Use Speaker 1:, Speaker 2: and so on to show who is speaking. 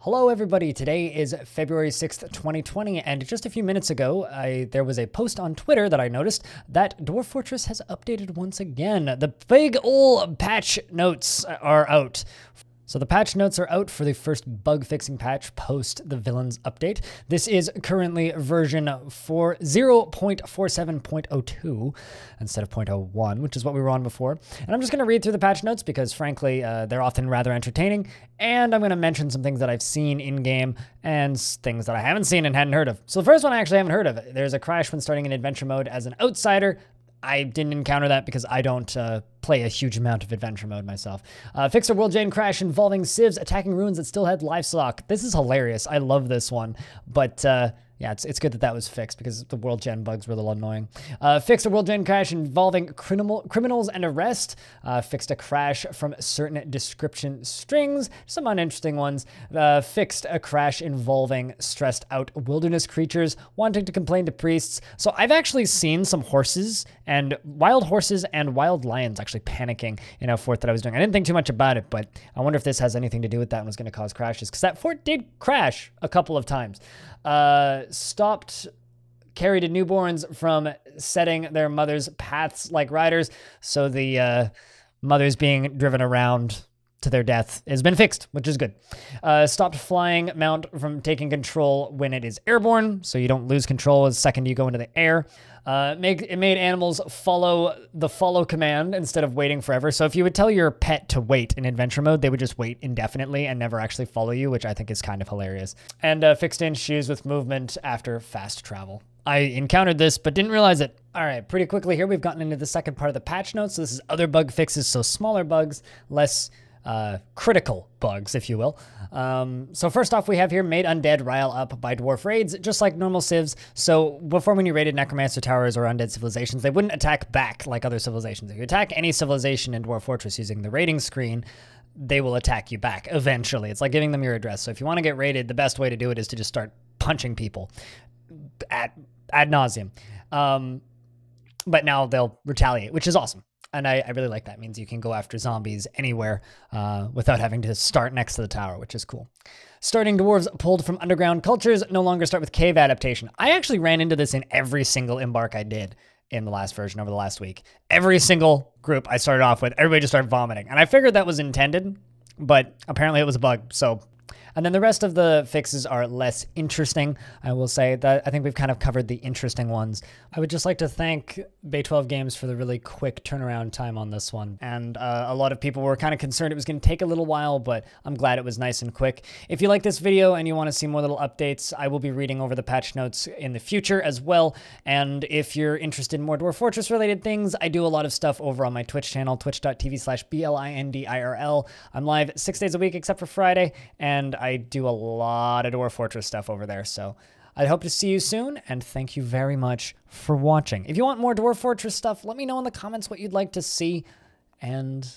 Speaker 1: Hello everybody, today is February 6th, 2020, and just a few minutes ago, there was a post on Twitter that I noticed that Dwarf Fortress has updated once again. The big ol' patch notes are out. So the patch notes are out for the first bug fixing patch post the villains update. This is currently version 0.47.02 instead of 0.01, which is what we were on before. And I'm just going to read through the patch notes because frankly, they're often rather entertaining. And I'm going to mention some things that I've seen in game and things that I haven't seen and hadn't heard of. So the first one I actually haven't heard of. There's a crash when starting in adventure mode as an outsider. I didn't encounter that because I don't play a huge amount of adventure mode myself. Fixed a world gen crash involving civs attacking ruins that still had livestock. This is hilarious. I love this one. But yeah, it's good that that was fixed because the world gen bugs were a little annoying. Fixed a world gen crash involving criminals and arrest. Fixed a crash from certain description strings. Some uninteresting ones. Fixed a crash involving stressed out wilderness creatures wanting to complain to priests. So I've actually seen some horses and wild lions actually panicking in a fort that I was doing. I didn't think too much about it, but I wonder if this has anything to do with that and was going to cause crashes because that fort did crash a couple of times. Carried newborns from setting their mothers' paths like riders, so the mothers being driven around to their death has been fixed, which is good. Stopped flying mount from taking control when it is airborne, so you don't lose control the second you go into the air. It made animals follow the follow command instead of waiting forever. So if you would tell your pet to wait in adventure mode, they would just wait indefinitely and never actually follow you, which I think is kind of hilarious. And fixed in shoes with movement after fast travel. I encountered this, but didn't realize it. All right, pretty quickly here, we've gotten into the second part of the patch notes. So this is other bug fixes, so smaller bugs, less critical bugs, if you will. So first off, we have here made undead rile up by dwarf raids, just like normal civs. So before, when you raided necromancer towers or undead civilizations, they wouldn't attack back like other civilizations. If you attack any civilization in Dwarf Fortress using the raiding screen, they will attack you back eventually. It's like giving them your address. So if you want to get raided, the best way to do it is to just start punching people ad nauseum. But now they'll retaliate, which is awesome. And I really like that. It means you can go after zombies anywhere without having to start next to the tower, which is cool. Starting dwarves pulled from underground cultures no longer start with cave adaptation. I actually ran into this in every single embark I did in the last version over the last week. Every single group I started off with, everybody just started vomiting. And I figured that was intended, but apparently it was a bug. So, and then the rest of the fixes are less interesting. I will say that I think we've kind of covered the interesting ones. I would just like to thank Bay 12 Games for the really quick turnaround time on this one. And a lot of people were kind of concerned it was going to take a little while, but I'm glad it was nice and quick. If you like this video and you want to see more little updates, I will be reading over the patch notes in the future as well. And if you're interested in more Dwarf Fortress related things, I do a lot of stuff over on my Twitch channel, twitch.tv/BLINDIRL. I'm live 6 days a week except for Friday, and I do a lot of Dwarf Fortress stuff over there, so I hope to see you soon, and thank you very much for watching. If you want more Dwarf Fortress stuff, let me know in the comments what you'd like to see, and